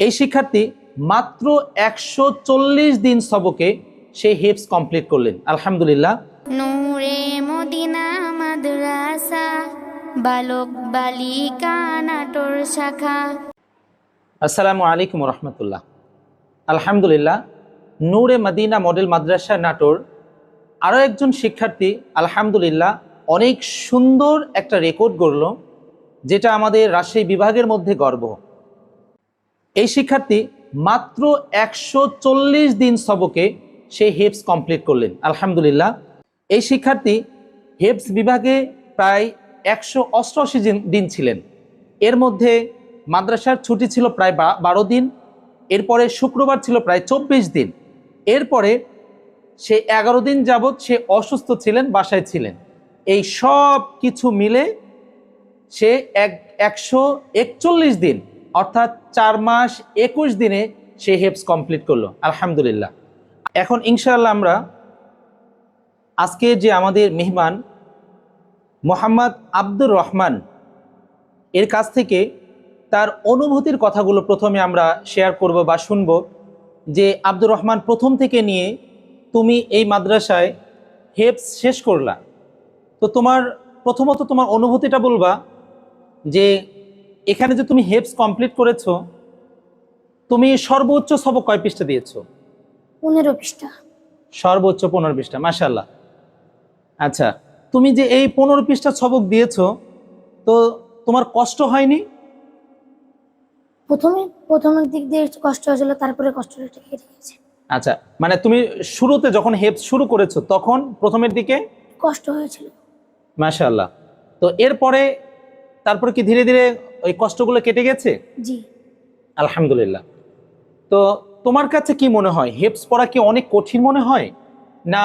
এই শিক্ষার্থী মাত্র 140 দিন সবকে সে হিফজ কমপ্লিট করলেন, আলহামদুলিল্লাহ। নূরে মদিনা মাদ্রাসা বালক বালিকা নাটোর শাখা। আসসালামু আলাইকুম রহমতুল্লাহ। আলহামদুলিল্লাহ, নূরে মদিনা মডেল মাদ্রাসা নাটোর আরও একজন শিক্ষার্থী আলহামদুলিল্লাহ অনেক সুন্দর একটা রেকর্ড গড়ল, যেটা আমাদের রাজশাহী বিভাগের মধ্যে গর্ব। এই শিক্ষার্থী মাত্র 140 দিন সবকে সে হিফজ কমপ্লিট করলেন, আলহামদুলিল্লাহ। এই শিক্ষার্থী হিফজ বিভাগে প্রায় 188 দিন ছিলেন। এর মধ্যে মাদ্রাসার ছুটি ছিল প্রায় 12 দিন, এরপরে শুক্রবার ছিল প্রায় 24 দিন, এরপরে সে 11 দিন যাবৎ সে অসুস্থ ছিলেন, বাসায় ছিলেন। এই সব কিছু মিলে সে 141 দিন অর্থাৎ 4 মাস 21 দিনে সে হিফজ কমপ্লিট করলো, আলহামদুলিল্লাহ। এখন ইনশাআল্লাহ আমরা আজকে যে আমাদের মেহমান মোহাম্মদ আব্দুর রহমান এর কাছ থেকে তার অনুভূতির কথাগুলো প্রথমে আমরা শেয়ার করব বা শুনব, যে আব্দুর রহমান প্রথম থেকে নিয়ে তুমি এই মাদ্রাসায় হিফজ শেষ করলা, তো প্রথমত তোমার অনুভূতিটা বলবা যে এখানে যে তুমি হিফজ কমপ্লিট করেছো, তুমি সর্বোচ্চ সবক কয় পৃষ্ঠা দিয়েছো? 15 পৃষ্ঠা। সর্বোচ্চ 15 পৃষ্ঠা, মাশাআল্লাহ। আচ্ছা, তুমি যে এই 15 পৃষ্ঠা সবক দিয়েছো, তো তোমার কষ্ট হয়নি? প্রথমের দিক দিয়ে একটু কষ্ট হয়েছিল, তারপরে কষ্টটা কেটে গেছে। আচ্ছা, মানে তুমি শুরুতে যখন হিফজ শুরু করেছো তখন প্রথমের দিকে কষ্ট হয়েছিল, মাশাআল্লাহ। তো এরপরে তারপরে কি ধীরে ধীরে ওই কষ্টগুলো কেটে গেছে? জি আলহামদুলিল্লাহ। তো তোমার কাছে কি মনে হয়, হিফজ পড়া কি অনেক কঠিন মনে হয়, না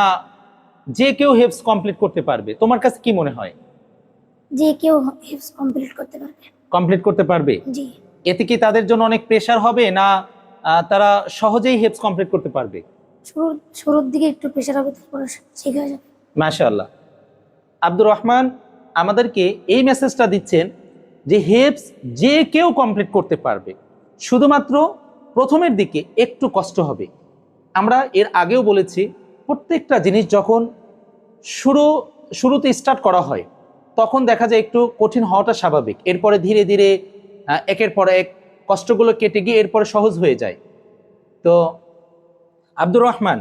যে কেউ হিফজ কমপ্লিট করতে পারবে? তোমার কাছে কি মনে হয়? যে কেউ হিফজ কমপ্লিট করতে পারবে। কমপ্লিট করতে পারবে? জি। এতে কি তাদের জন্য অনেক প্রেশার হবে, না তারা সহজেই হিফজ কমপ্লিট করতে পারবে? শুরুর দিকে একটু প্রেশার হবে, তারপরে ঠিক হয়ে যাবে। মাশাআল্লাহ। আব্দুর রহমান আমাদেরকে এই মেসেজটা দিচ্ছেন যে হিফজ যে কেউ কমপ্লিট করতে পারবে, শুধুমাত্র প্রথমের দিকে একটু কষ্ট হবে। আমরা এর আগেও বলেছি, প্রত্যেকটা জিনিস যখন শুরুতে স্টার্ট করা হয় তখন দেখা যায় একটু কঠিন হওয়াটা স্বাভাবিক, এরপরে ধীরে ধীরে একের পর এক কষ্টগুলো কেটে গিয়ে এরপরে সহজ হয়ে যায়। তো আব্দুর রহমান,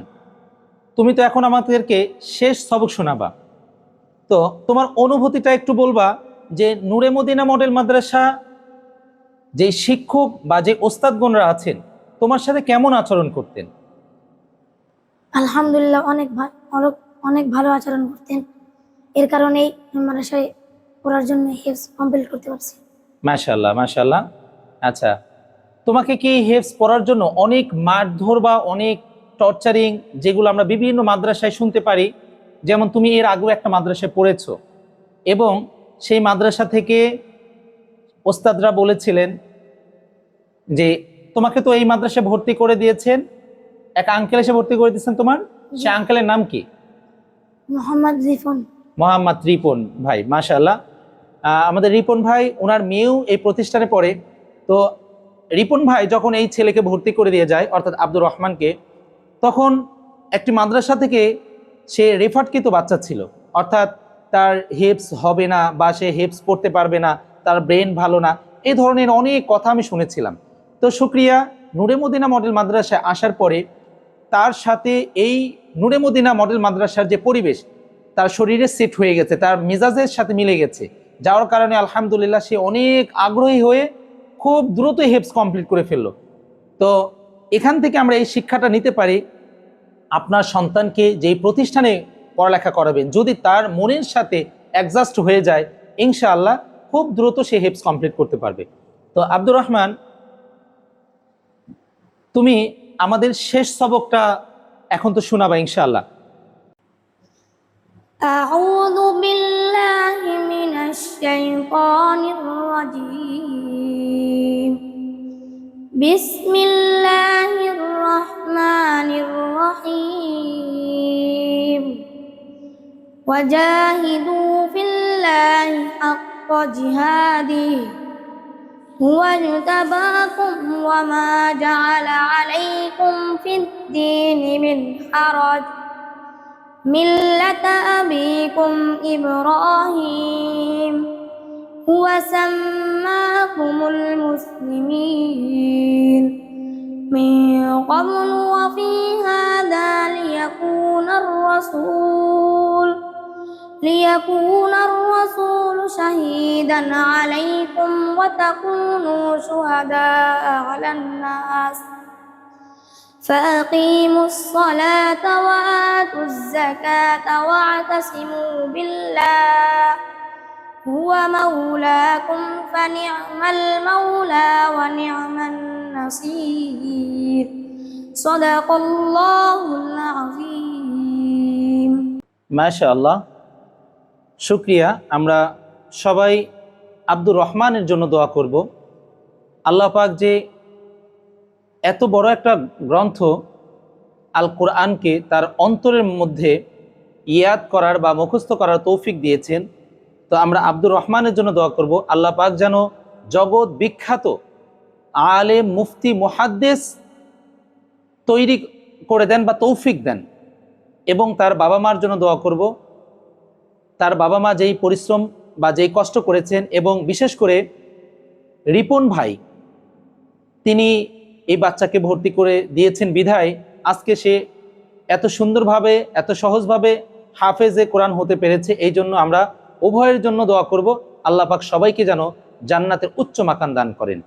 তুমি তো এখন আমাদেরকে শেষ সবক শোনাবা, তো তোমার অনুভূতিটা একটু বলবা যে নূরে মদিনা মডেল মাদ্রাসা যে শিক্ষক বা যে ওস্তাদগণরা আছেন তোমার সাথে কেমন আচরণ করতেন? আলহামদুলিল্লাহ, অনেক ভালো আচরণ করতেন। এর কারণেই মাদ্রাসায় পড়ার জন্য হিফজ কমপ্লিট করতে পারছি। মাশাআল্লাহ মাশাআল্লাহ। আচ্ছা, তোমাকে কি হিফজ পড়ার জন্য অনেক মারধর বা অনেক টর্চারিং, যেগুলো আমরা বিভিন্ন মাদ্রাসায় শুনতে পারি, যেমন তুমি এর আগেও একটা মাদ্রাসায় পড়েছো এবং সেই মাদ্রাসা থেকে ওস্তাদরা বলেছিলেন যে তোমাকে তো এই মাদ্রাসায় ভর্তি করে দিয়েছেন, এক আঙ্কেল এসে ভর্তি করে দিয়েছেন তোমার, সে আঙ্কেলের নাম কি? মোহাম্মদ রিপন। মোহাম্মদ রিপন ভাই, মাশাআল্লাহ। আমাদের রিপন ভাই, ওনার মেয়েও এই প্রতিষ্ঠানে পড়ে। তো রিপন ভাই যখন এই ছেলেকে ভর্তি করে দিয়ে যায়, অর্থাৎ আব্দুর রহমানকে, তখন একটি মাদ্রাসা থেকে সে রেফার্ডকৃত বাচ্চা ছিল, অর্থাৎ তার হিফজ হবে না বা সে হিফজ পড়তে পারবে না, তার ব্রেন ভালো না, এই ধরনের অনেক কথা আমি শুনেছিলাম। তো শুকরিয়া, নূরে মদিনা মডেল মাদ্রাসায় আসার পরে তার সাথে এই নূরে মদিনা মডেল মাদ্রাসার যে পরিবেশ তার শরীরে সেট হয়ে গেছে, তার মেজাজের সাথে মিলে গেছে, যাওয়ার কারণে আলহামদুলিল্লাহ সে অনেক আগ্রহী হয়ে খুব দ্রুত হিফজ কমপ্লিট করে ফেললো। তো এখান থেকে আমরা এই শিক্ষাটা নিতে পারি, আপনার সন্তানকে যেই প্রতিষ্ঠানে পড়ালেখা করাবেন যদি তার মনের সাথে অ্যাডজাস্ট হয়ে যায়, ইনশাআল্লাহ খুব দ্রুত সে হিফজ কমপ্লিট করতে পারবে। তো আব্দুর রহমান, তুমি আমাদের শেষ সবকটা এখন তো শোনাবা ইনশাআল্লাহ। আউযু বিল্লাহি মিনাশ শাইতানির রাজীম। বিসমিল্লাহির রহমানির রহিম। ওয়াজাহিদু ফিল্লাহি হাক্কা জিহাদিহি هو اجتباكم وما جعل عليكم في الدين من حرج ملة أبيكم إبراهيم هو سماكم المسلمين من قبل وفي هذا ليكون الرسول شهيدا عليكم وتكونوا شهداء على الناس فأقيموا الصلاة وآتوا الزكاة واعتصموا بالله هو مولاكم فنعم المولى ونعم النصير صدق الله العظيم মাশাআল্লাহ, শুক্রিয়া। আমরা সবাই আব্দুর রহমানের জন্য দোয়া করব। আল্লাহ পাক যে এত বড় একটা গ্রন্থ আল কোরআনকে তার অন্তরের মধ্যে ইয়াদ করার বা মুখস্থ করার তৌফিক দিয়েছেন, তো আমরা আব্দুর রহমানের জন্য দোয়া করব আল্লাহ পাক যেন জগৎ বিখ্যাত আলেম মুফতি মুহাদ্দিস তৈরি করে দেন বা তৌফিক দেন। এবং তার বাবা মার জন্য দোয়া করব, তার বাবা মা যেই পরিশ্রম বা যেই কষ্ট করেছেন, এবং বিশেষ করে রিপন ভাই তিনি এই বাচ্চাকে ভর্তি করে দিয়েছেন বিধায় আজকে সে এত সুন্দরভাবে এত সহজভাবে হাফেজে কোরআন হতে পেরেছে। এই জন্য আমরা উভয়ের জন্য দোয়া করব, আল্লাহ পাক সবাইকে যেন জান্নাতের উচ্চ মাকান দান করেন।